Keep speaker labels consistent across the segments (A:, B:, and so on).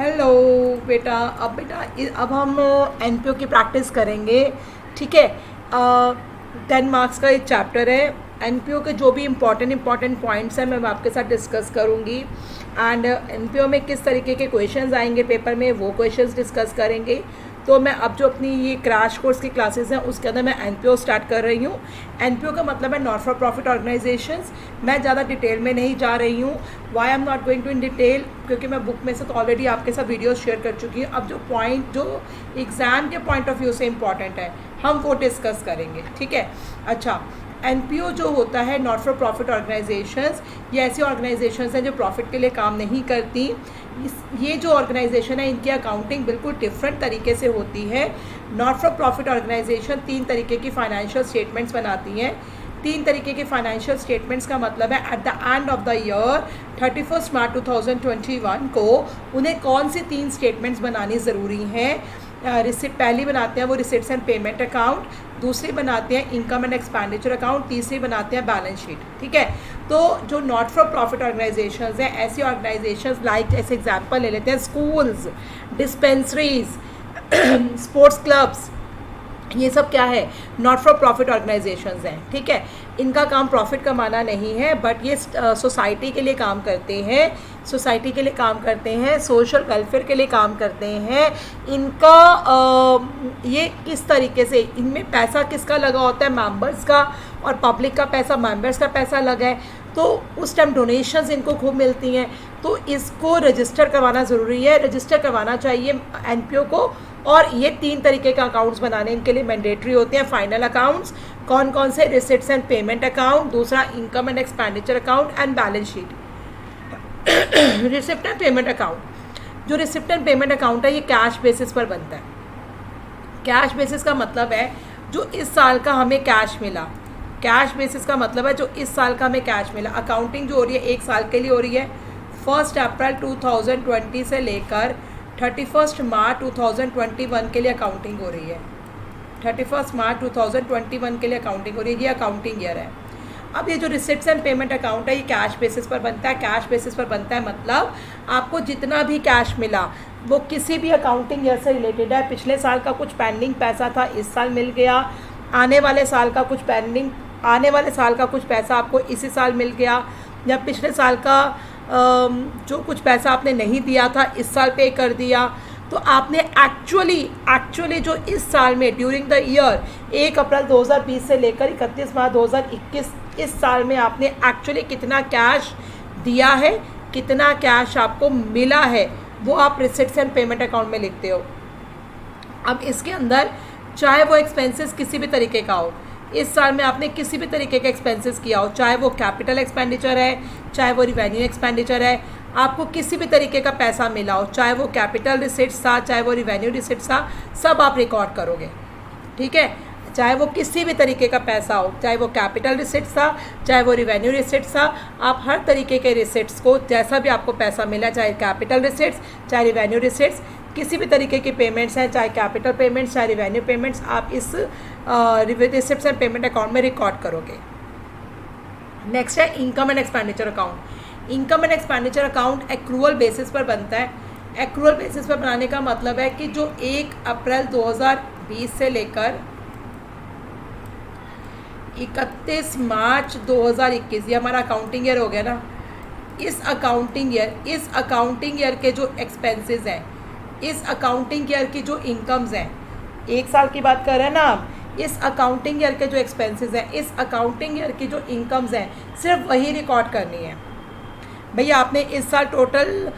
A: Hello बेटा। अब हम एनपीओ की प्रैक्टिस करेंगे। ठीक है। 10 मार्क्स का एक चैप्टर है। एनपीओ के जो भी इम्पॉर्टेंट पॉइंट्स हैं मैं आपके साथ डिस्कस करूँगी। एंड एनपीओ में किस तरीके के क्वेश्चंस आएंगे पेपर में वो क्वेश्चंस डिस्कस करेंगे। तो मैं अब जो अपनी ये क्रैश कोर्स की क्लासेस हैं उसके अंदर मैं एनपीओ स्टार्ट कर रही हूँ। एनपीओ का मतलब है नॉट फॉर प्रॉफिट ऑर्गेनाइजेशंस। मैं ज़्यादा डिटेल में नहीं जा रही हूँ। Why I am not going to in detail, क्योंकि मैं बुक में से तो ऑलरेडी आपके साथ वीडियो शेयर कर चुकी हूँ। अब जो एग्ज़ाम के पॉइंट ऑफ व्यू से इम्पॉर्टेंट है हम वो डिस्कस करेंगे। ठीक है। अच्छा, एनपीओ जो होता है नॉट फॉर प्रॉफिट ऑर्गेनाइजेशंस, ये ऐसी ऑर्गेनाइजेशंस हैं जो प्रॉफिट के लिए काम नहीं करती। ये जो ऑर्गेनाइजेशन है इनकी अकाउंटिंग बिल्कुल डिफरेंट तरीके से होती है। नॉट फॉर प्रॉफिट ऑर्गेनाइजेशन 3 तरीके की फाइनेंशियल स्टेटमेंट्स बनाती हैं। 3 तरीके के फाइनेंशियल स्टेटमेंट्स का मतलब है at the end of the year 31 मार्च 2021 को उन्हें कौन सी 3 स्टेटमेंट्स बनानी ज़रूरी हैं। रिसिप्ट पहली बनाते हैं वो रिसिप्ट्स एंड पेमेंट अकाउंट, दूसरी बनाते हैं इनकम एंड एक्सपेंडिचर अकाउंट, तीसरी बनाते हैं बैलेंस शीट। ठीक है। तो जो नॉट फॉर प्रॉफिट ऑर्गेनाइजेशंस हैं ऐसी ऑर्गेनाइजेशंस लाइक ऐसे एग्जांपल ले लेते हैं स्कूल्स, डिस्पेंसरीज, स्पोर्ट्स क्लब्स, ये सब क्या है नॉट फॉर प्रॉफिट ऑर्गेनाइजेशंस हैं। ठीक है। इनका काम प्रॉफिट कमाना नहीं है बट ये सोसाइटी के लिए काम करते हैं, सोसाइटी के लिए काम करते हैं, सोशल वेलफेयर के लिए काम करते हैं। इनका ये किस तरीके से इनमें पैसा किसका लगा होता है, मेंबर्स का, और पब्लिक का पैसा मेंबर्स का पैसा लगा है तो उस टाइम डोनेशंस इनको खूब मिलती हैं। तो इसको रजिस्टर करवाना ज़रूरी है, रजिस्टर करवाना चाहिए एनपीओ को। और ये 3 तरीके का अकाउंट्स बनाने इनके लिए मैंडेटरी होते हैं। फाइनल अकाउंट्स कौन कौन से, रिसिप्ट्स एंड पेमेंट अकाउंट, दूसरा income and expenditure account and balance sheet. Receipt and payment account, जो रिसिप्ट एंड पेमेंट अकाउंट है ये कैश बेसिस पर बनता है। कैश बेसिस का मतलब है जो इस साल का हमें कैश मिला। कैश बेसिस का मतलब है जो इस साल का हमें कैश मिला। अकाउंटिंग जो हो रही है 1 साल के लिए हो रही है। 1 अप्रैल 2020 से लेकर 31 मार्च 2021 के लिए अकाउंटिंग हो रही है। 31 मार्च 2021 के लिए अकाउंटिंग हो रही है, ये अकाउंटिंग ईयर है। अब ये जो रिसिप्ट्स एंड पेमेंट अकाउंट है ये कैश बेसिस पर बनता है। कैश बेसिस पर बनता है मतलब आपको जितना भी कैश मिला वो किसी भी अकाउंटिंग ईयर से रिलेटेड है। पिछले साल का कुछ पेंडिंग पैसा था इस साल मिल गया, आने वाले साल का कुछ पैसा आपको इसी साल मिल गया, या पिछले साल का जो कुछ पैसा आपने नहीं दिया था इस साल पे कर दिया। तो आपने एक्चुअली जो इस साल में ड्यूरिंग द ईयर 1 अप्रैल 2020 से लेकर 31 मार्च 2021 इस साल में आपने एक्चुअली कितना कैश दिया है, कितना कैश आपको मिला है, वो आप रिसिप्ट्स एंड पेमेंट अकाउंट में लिखते हो। अब इसके अंदर चाहे वो एक्सपेंसेस किसी भी तरीके का हो, इस साल में आपने किसी भी तरीके का एक्सपेंसेस किया हो, चाहे वो कैपिटल एक्सपेंडिचर है, चाहे वो रिवेन्यू एक्सपेंडिचर है, आपको किसी भी तरीके का पैसा मिला हो, चाहे वो कैपिटल रिसिप्ट्स था, चाहे वो रिवेन्यू रिसिप्ट्स था, सब आप रिकॉर्ड करोगे। ठीक है। चाहे वो किसी भी तरीके का पैसा हो, चाहे वो कैपिटल रिसिप्ट्स था, चाहे वो रिवेन्यू रिसिप्ट्स था, आप हर तरीके के रिसिप्ट्स को जैसा भी आपको पैसा मिला, चाहे कैपिटल रिसिप्ट्स, चाहे रिवेन्यू रिसिप्ट्स, किसी भी तरीके की पेमेंट्स हैं, चाहे कैपिटल पेमेंट्स, चाहे रिवेन्यू पेमेंट्स, आप इस रिसिप्ट्स एंड पेमेंट अकाउंट में रिकॉर्ड करोगे। नेक्स्ट है income and expenditure account. Income and expenditure account accrual basis पर बनता है। एक्रूअल बेसिस पर बनाने का मतलब है कि जो 1 अप्रैल 2020 से लेकर 31 मार्च 2021 ये हमारा अकाउंटिंग ईयर हो गया ना। इस अकाउंटिंग ईयर के जो एक्सपेंसेस हैं, इस अकाउंटिंग ईयर की जो इनकम्स हैं, 1 साल की बात कर रहे हैं ना आप, इस अकाउंटिंग ईयर के जो एक्सपेंसेस हैं, इस अकाउंटिंग ईयर की जो इनकम्स हैं सिर्फ वही रिकॉर्ड करनी है। भैया आपने इस साल टोटल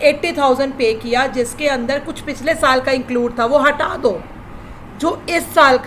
A: 80,000 पे किया, जिसके अंदर कुछ पिछले साल का इंक्लूड था वो हटा दो। जो इस साल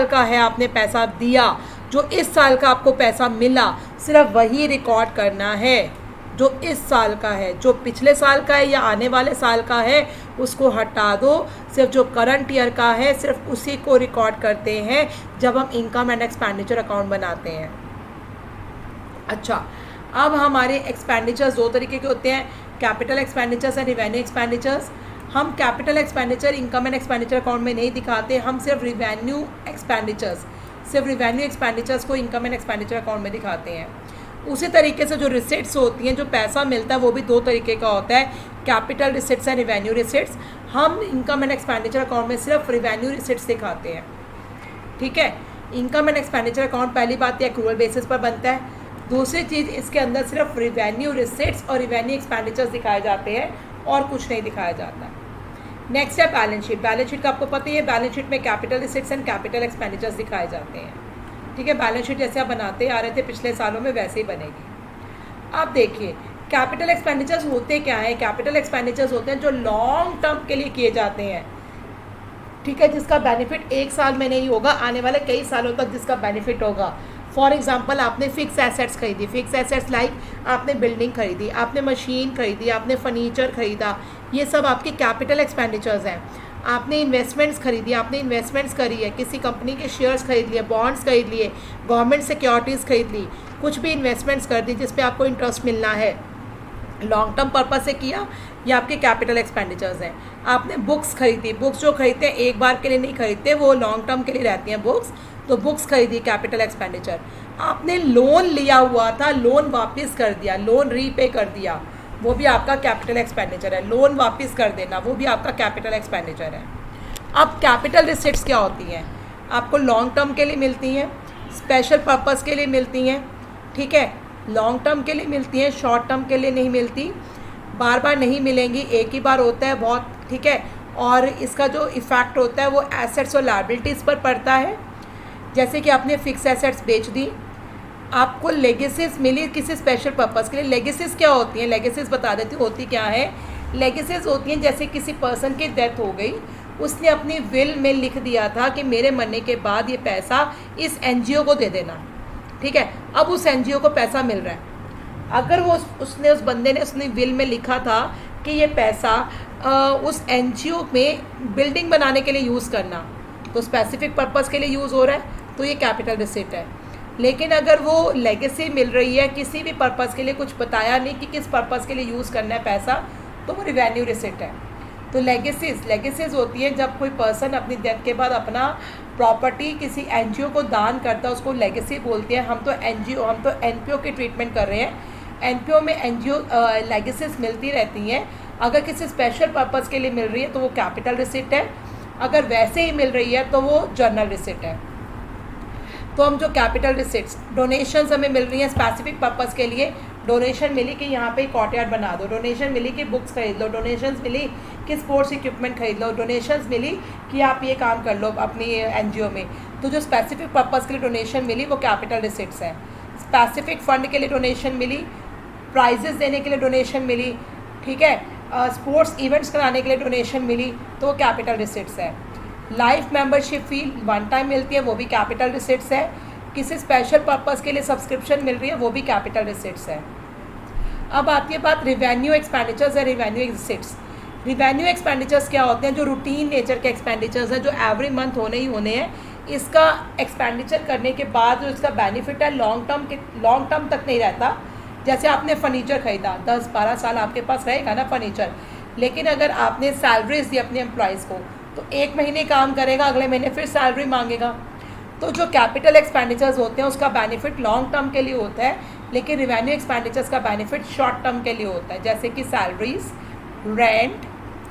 A: का है आपने पैसा दिया, जो इस साल का आपको पैसा मिला सिर्फ वही रिकॉर्ड करना है। जो इस साल का है, जो पिछले साल का है या आने वाले साल का है उसको हटा दो। सिर्फ जो करंट ईयर का है सिर्फ उसी को रिकॉर्ड करते हैं जब हम इनकम एंड एक्सपेंडिचर अकाउंट बनाते हैं। अच्छा, अब हमारे एक्सपेंडिचर्स 2 तरीके के होते हैं, capital expenditures and revenue expenditures. हम capital expenditure income and expenditure account में नहीं दिखाते, हम सिर्फ रिवेन्यू एक्सपेंडिचर्स को इनकम एंड एक्सपेंडिचर अकाउंट में दिखाते हैं। उसी तरीके से जो रिसिप्ट्स होती हैं, जो पैसा मिलता है वो भी 2 तरीके का होता है, capital receipts and revenue receipts. हम इनकम एंड एक्सपेंडिचर अकाउंट में सिर्फ रिवेन्यू रिसिट्स दिखाते हैं, ठीक है। इनकम एंड एक्सपेंडिचर अकाउंट पहली बात ये एक्रूअल बेसिस पर बनता है। दूसरी चीज़, इसके अंदर सिर्फ रिवेन्यू रिसिट्स और रिवेन्यू एक्सपेंडिचर्स दिखाए जाते हैं और कुछ नहीं दिखाया जाता। नेक्स्ट है बैलेंस शीट। बैलेंस शीट का आपको पता ही है, बैलेंस शीट में capital receipts and capital expenditures दिखाए जाते हैं, ठीक है। बैलेंस शीट जैसे आप बनाते आ रहे थे पिछले सालों में वैसे ही बनेगी। आप देखिए कैपिटल एक्सपेंडिचर्स होते क्या है। कैपिटल एक्सपेंडिचर्स होते हैं जो लॉन्ग टर्म के लिए किए जाते हैं, ठीक है, जिसका बेनिफिट एक साल में नहीं होगा, आने वाले कई सालों तक जिसका बेनिफिट होगा। फॉर एग्जाम्पल आपने फिक्स एसेट्स खरीदी, फिक्स एसेट्स लाइक आपने बिल्डिंग खरीदी, आपने मशीन खरीदी, आपने फर्नीचर खरीदा, ये सब आपके कैपिटल एक्सपेंडिचर्स हैं। आपने इन्वेस्टमेंट्स खरीदी, आपने इन्वेस्टमेंट्स करी है, किसी कंपनी के शेयर्स खरीद लिए, बॉन्ड्स खरीद लिए, गवर्नमेंट सिक्योरिटीज़ खरीद ली, कुछ भी इन्वेस्टमेंट्स कर दी जिस पे आपको इंटरेस्ट मिलना है, लॉन्ग टर्म पर्पस से किया, ये आपके कैपिटल एक्सपेंडिचर्स हैं। आपने बुक्स खरीदी, बुक्स जो खरीदते हैं एक बार के लिए नहीं खरीदते, वो लॉन्ग टर्म के लिए रहती हैं बुक्स, तो बुक्स खरीदी कैपिटल एक्सपेंडिचर। आपने लोन लिया हुआ था, लोन वापस कर दिया, लोन रीपे कर दिया, वो भी आपका कैपिटल एक्सपेंडिचर है। लोन वापस कर देना वो भी आपका कैपिटल एक्सपेंडिचर है। अब कैपिटल रिसिट्स क्या होती हैं? आपको लॉन्ग टर्म के लिए मिलती हैं, स्पेशल पर्पस के लिए मिलती हैं, ठीक है, लॉन्ग टर्म के लिए मिलती हैं, शॉर्ट टर्म के लिए नहीं मिलती, बार बार नहीं मिलेंगी, एक ही बार होता है बहुत, ठीक है। और इसका जो इफ़ेक्ट होता है वो एसेट्स और लायबिलिटीज़ पर पड़ता है। जैसे कि आपने फिक्स एसेट्स बेच दी, आपको लेगेसीज मिली किसी स्पेशल पर्पस के लिए। लेगेसीज क्या होती हैं? लेगेसीज बता देती हूँ होती क्या है। लेगेसीज होती हैं जैसे किसी पर्सन की डेथ हो गई, उसने अपनी विल में लिख दिया था कि मेरे मरने के बाद ये पैसा इस एनजीओ को दे देना, ठीक है। अब उस एनजीओ को पैसा मिल रहा है। अगर वो उस बंदे ने उसने विल में लिखा था कि ये पैसा उस एनजीओ में बिल्डिंग बनाने के लिए यूज़ करना, तो स्पेसिफिक पर्पस के लिए यूज़ हो रहा है, तो ये कैपिटल रिसिट है। लेकिन अगर वो लेगेसी मिल रही है, किसी भी पर्पस के लिए कुछ बताया नहीं कि किस पर्पस के लिए यूज़ करना है पैसा, तो वो रिवेन्यू रिसिट है। तो लेगेसीज होती हैं जब कोई पर्सन अपनी डेथ के बाद अपना प्रॉपर्टी किसी एनजीओ को दान करता है, उसको लेगेसी बोलते हैं। हम तो एनपीओ की ट्रीटमेंट कर रहे हैं। एनपीओ में एनजीओ लेगेसीज मिलती रहती हैं। अगर किसी स्पेशल पर्पस के लिए मिल रही है तो वो कैपिटल रिसिट है, अगर वैसे ही मिल रही है तो वो जर्नल रिसिट है। तो हम जो कैपिटल रिसिट्स, डोनेशंस हमें मिल रही हैं स्पेसिफिक पर्पस के लिए, डोनेशन मिली कि यहाँ पे कोर्टयार्ड बना दो, डोनेशन मिली कि बुक्स खरीद लो, डोनेशंस मिली कि स्पोर्ट्स इक्विपमेंट खरीद लो, डोनेशंस मिली कि आप ये काम कर लो अपनी एनजीओ में। तो जो स्पेसिफिक पर्पस के लिए डोनेशन मिली वो कैपिटल रिसिट्स हैं। स्पेसिफिक फंड के लिए डोनेशन मिली, प्राइजेस देने के लिए डोनेशन मिली, ठीक है, स्पोर्ट्स इवेंट्स कराने के लिए डोनेशन मिली, तो वो कैपिटल रिसिट्स है। लाइफ मेंबरशिप फ़ी वन टाइम मिलती है, वो भी कैपिटल रिसिट्स है। किसी स्पेशल पर्पस के लिए सब्सक्रिप्शन मिल रही है, वो भी कैपिटल रिसिट्स है। अब आती है बात रिवेन्यू एक्सपेंडिचर्स है, रिवेन्यू रिसिट्स। रिवेन्यू एक्सपेंडिचर्स क्या होते हैं? जो रूटीन नेचर के एक्सपेंडिचर्स हैं, जो एवरी मंथ होने ही होने हैं। इसका एक्सपेंडिचर करने के बाद जो इसका बेनिफिट है लॉन्ग टर्म तक नहीं रहता। जैसे आपने फर्नीचर खरीदा, 10-12 साल आपके पास रहेगा ना फर्नीचर, लेकिन अगर आपने सैलरीज दी अपने एम्प्लॉयज़ को, तो 1 महीने काम करेगा, अगले महीने फिर सैलरी मांगेगा। तो जो कैपिटल एक्सपेंडिचर्स होते हैं उसका बेनिफिट लॉन्ग टर्म के लिए होता है, लेकिन रिवेन्यू एक्सपेंडिचर्स का बेनिफिट शॉर्ट टर्म के लिए होता है। जैसे कि सैलरीज, रेंट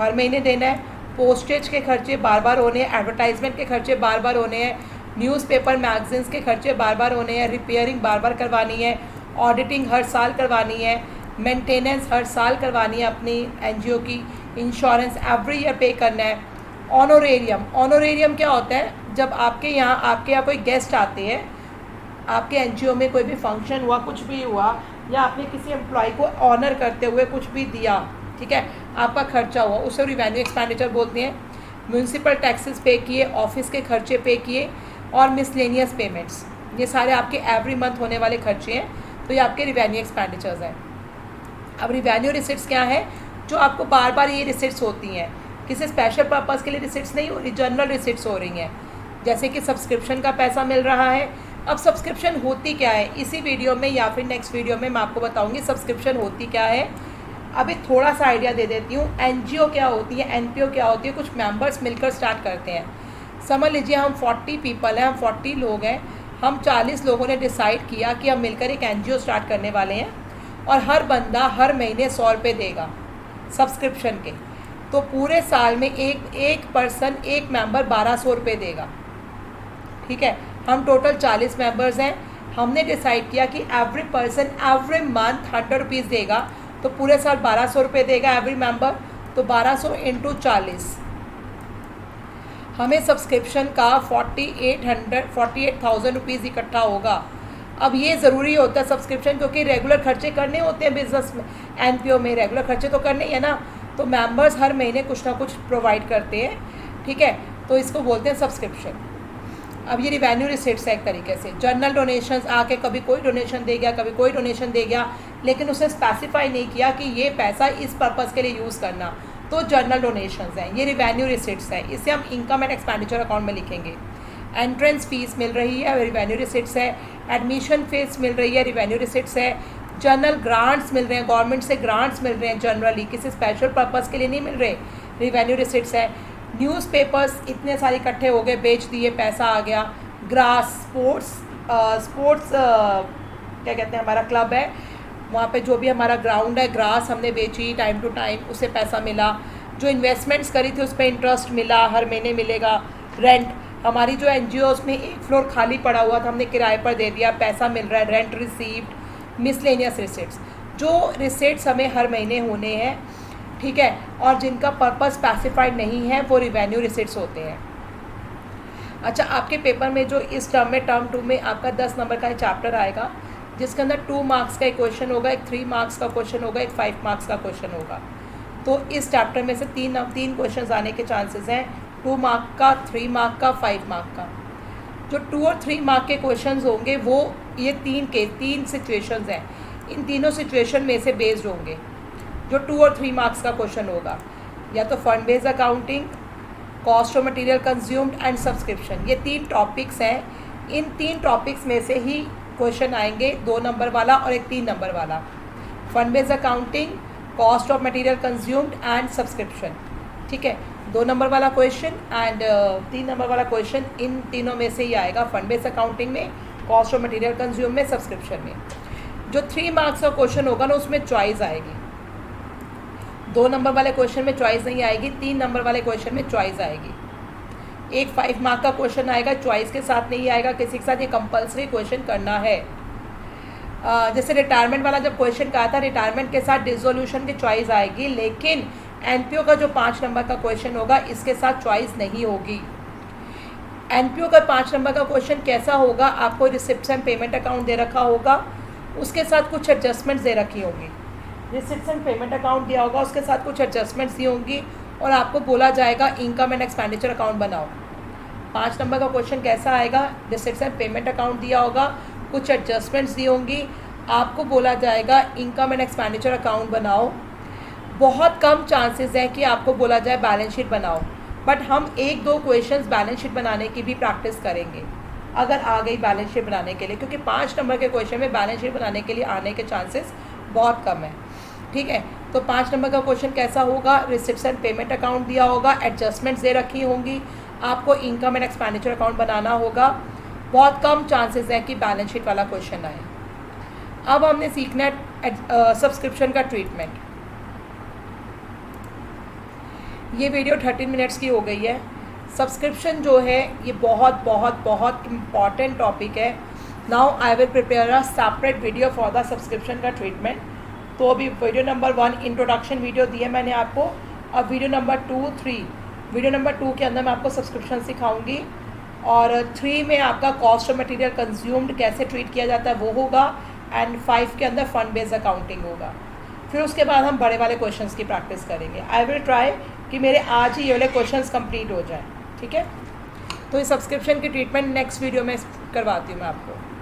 A: हर महीने देना है, पोस्टेज के खर्चे बार बार होने हैं, एडवर्टाइजमेंट के खर्चे बार बार होने हैं, न्यूज़पेपर मैगजीन्स के खर्चे बार बार होने हैं, रिपेयरिंग बार बार करवानी है, ऑडिटिंग हर साल करवानी है, मेंटेनेंस हर साल करवानी है अपनी एनजीओ की, इंश्योरेंस एवरी ईयर पे करना है। ऑनोरेरियम क्या होता है? जब आपके यहाँ कोई गेस्ट आते हैं, आपके एनजीओ में कोई भी फंक्शन हुआ, कुछ भी हुआ, या आपने किसी एम्प्लॉय को ऑनर करते हुए कुछ भी दिया, ठीक है, आपका खर्चा हुआ, उसे रिवेन्यू एक्सपेंडिचर बोलते हैं। म्यूनसिपल टैक्सेस पे किए, ऑफिस के खर्चे पे किए, और मिसलेनियस पेमेंट्स, ये सारे आपके एवरी मंथ होने वाले खर्चे हैं, तो ये आपके रिवेन्यू एक्सपेंडिचर्स हैं। अब रिवेन्यू रिसिट्स क्या है? जो आपको बार बार ये रिसिट्स होती हैं, किसी स्पेशल पर्पस के लिए रिसिट्स नहीं हो रही, जनरल रिसिट्स हो रही हैं। जैसे कि सब्सक्रिप्शन का पैसा मिल रहा है। अब सब्सक्रिप्शन होती क्या है, इसी वीडियो में या फिर नेक्स्ट वीडियो में मैं आपको बताऊंगी सब्सक्रिप्शन होती क्या है। अभी थोड़ा सा आइडिया दे देती हूँ। एनजीओ क्या होती है, एनपीओ क्या होती है, कुछ मेंबर्स मिलकर स्टार्ट करते हैं। समझ लीजिए हम 40 पीपल हैं, हम 40 लोग हैं, हम 40 लोगों ने डिसाइड किया कि हम मिलकर एक एनजीओ स्टार्ट करने वाले हैं, और हर बंदा हर महीने 100 रुपये देगा, सब्सक्रिप्शन के, तो पूरे साल में एक पर्सन, एक मेंबर 1200 रुपये देगा। ठीक है, हम टोटल 40 मेंबर्स हैं। हमने डिसाइड किया कि every person every month 100 rupees देगा, तो पूरे साल 1200 रुपये देगा एवरी मेंबर, तो 1200 इंटू 40, हमें सब्सक्रिप्शन का 48,000 रुपीज़ इकट्ठा होगा। अब ये ज़रूरी होता है सब्सक्रिप्शन, क्योंकि रेगुलर खर्चे करने होते हैं बिजनेस में, एनपीओ में रेगुलर खर्चे तो करने ही है ना, तो मेंबर्स हर महीने कुछ ना कुछ प्रोवाइड करते हैं। ठीक है, तो इसको बोलते हैं सब्सक्रिप्शन। अब ये रिवेन्यू रिसिट्स है एक तरीके से। जर्नल डोनेशंस, आके कभी कोई डोनेशन दे गया, कभी कोई डोनेशन दे गया, लेकिन उसने स्पेसिफाई नहीं किया कि ये पैसा इस पर्पज़ के लिए यूज़ करना, तो जर्नल डोनेशंस हैं, ये रिवेन्यू रिसिट्स हैं। इसे हम इनकम एंड एक्सपेंडिचर अकाउंट में लिखेंगे। एंट्रेंस फीस मिल रही है, रिवेन्यू रिसिट्स है। एडमिशन फीस मिल रही है, रिवेन्यू रिसिट्स है। जनरल ग्रांट्स मिल रहे हैं, गवर्नमेंट से ग्रांट्स मिल रहे हैं जनरली, किसी स्पेशल पर्पज़ के लिए नहीं मिल रहे, रिवेन्यू रिसिट्स है। न्यूज़पेपर्स इतने सारे इकट्ठे हो गए, बेच दिए, पैसा आ गया। ग्रास स्पोर्ट्स क्या कहते हैं, हमारा क्लब है, वहाँ पे जो भी हमारा ग्राउंड है, ग्रास हमने बेची टाइम टू टाइम, उससे पैसा मिला। जो इन्वेस्टमेंट्स करी थी उस पर इंटरेस्ट मिला, हर महीने मिलेगा। रेंट, हमारी जो एनजीओस में एक फ्लोर खाली पड़ा हुआ था, हमने किराए पर दे दिया, पैसा मिल रहा है। रेंट रिसीव्ड, मिसलेनियस रिसिट्स, जो रिसिट्स हमें हर महीने होने हैं। ठीक है, और जिनका पर्पस स्पेसिफाइड नहीं है वो रिवेन्यू रिसिट्स होते हैं। अच्छा, आपके पेपर में जो इस टर्म में, टर्म 2 में आपका 10 नंबर का चैप्टर आएगा, जिसके अंदर 2 मार्क्स का एक क्वेश्चन होगा, एक 3 मार्क्स का क्वेश्चन होगा, एक 5 मार्क्स का क्वेश्चन होगा। तो इस चैप्टर में से तीन क्वेश्चन आने के चांसेस हैं, 2 मार्क का, 3 मार्क का, 5 मार्क का। जो 2 और 3 मार्क के क्वेश्चंस होंगे वो ये तीन सिचुएशंस हैं, इन तीनों सिचुएशन में से बेस्ड होंगे। जो 2 और 3 मार्क्स का क्वेश्चन होगा, या तो fund based accounting, cost of material consumed and subscription, ये 3 टॉपिक्स हैं। इन 3 टॉपिक्स में से ही क्वेश्चन आएंगे, 2 नंबर वाला और एक 3 नंबर वाला। Fund based accounting, cost of material consumed and subscription. ठीक है, 2 नंबर वाला क्वेश्चन एंड 3 नंबर वाला क्वेश्चन, इन तीनों में से ही आएगा, फंड बेस्ड अकाउंटिंग में, कॉस्ट ऑफ मटेरियल कंज्यूम में, सब्सक्रिप्शन में। जो 3 मार्क्स का क्वेश्चन होगा ना, उसमें चॉइस आएगी। 2 नंबर वाले क्वेश्चन में चॉइस नहीं आएगी, 3 नंबर वाले क्वेश्चन में चॉइस आएगी। एक 5 मार्क का क्वेश्चन आएगा, चॉइस के साथ नहीं आएगा, किसी के साथ ये कंपलसरी क्वेश्चन करना है। जैसे रिटायरमेंट वाला जब क्वेश्चन कहा था, रिटायरमेंट के साथ डिसोल्यूशन की चॉइस आएगी, लेकिन एनपीओ का जो 5 नंबर का क्वेश्चन होगा, इसके साथ चॉइस नहीं होगी। एनपीओ का 5 नंबर का क्वेश्चन कैसा होगा, आपको रिसिप्ट्स एंड पेमेंट अकाउंट दे रखा होगा, उसके साथ कुछ एडजस्टमेंट्स दे रखी होंगी। रिसिप्ट्स एंड पेमेंट अकाउंट दिया होगा, उसके साथ कुछ एडजस्टमेंट्स दी होंगी, और आपको बोला जाएगा इनकम एंड एक्सपेंडिचर अकाउंट बनाओ। 5 नंबर का क्वेश्चन कैसा आएगा, रिसिप्ट्स एंड पेमेंट अकाउंट दिया होगा, कुछ एडजस्टमेंट्स दी होंगी, आपको बोला जाएगा इनकम एंड एक्सपेंडिचर अकाउंट बनाओ। बहुत कम चांसेस हैं कि आपको बोला जाए बैलेंस शीट बनाओ, बट हम 1-2 क्वेश्चंस बैलेंस शीट बनाने की भी प्रैक्टिस करेंगे अगर आ गई बैलेंस शीट बनाने के लिए, क्योंकि 5 नंबर के क्वेश्चन में बैलेंस शीट बनाने के लिए आने के चांसेस बहुत कम है। ठीक है, तो 5 नंबर का क्वेश्चन कैसा होगा, रिसिप्ट्स एंड पेमेंट अकाउंट दिया होगा, एडजस्टमेंट्स दे रखी होंगी, आपको इनकम एंड एक्सपेंडिचर अकाउंट बनाना होगा। बहुत कम चांसेस हैं कि बैलेंस शीट वाला क्वेश्चन आए। अब हमने सीखना है सब्सक्रिप्शन का ट्रीटमेंट। ये वीडियो 13 मिनट्स की हो गई है। सब्सक्रिप्शन जो है ये बहुत बहुत बहुत इम्पॉर्टेंट टॉपिक है। Now I will prepare a separate video for the subscription का ट्रीटमेंट। तो अभी वीडियो नंबर 1 इंट्रोडक्शन वीडियो दी है मैंने आपको। अब वीडियो नंबर 2, 3, वीडियो नंबर 2 के अंदर मैं आपको सब्सक्रिप्शन सिखाऊंगी, और 3 में आपका कॉस्ट ऑफ मटेरियल कंज्यूम्ड कैसे ट्रीट किया जाता है वो होगा, एंड 5 के अंदर फंड बेस्ड अकाउंटिंग होगा। फिर उसके बाद हम बड़े वाले क्वेश्चंस की प्रैक्टिस करेंगे। आई विल ट्राई कि मेरे आज ही ये वाले क्वेश्चंस कंप्लीट हो जाए। ठीक है, तो ये सब्सक्रिप्शन की ट्रीटमेंट नेक्स्ट वीडियो में करवाती हूँ मैं आपको।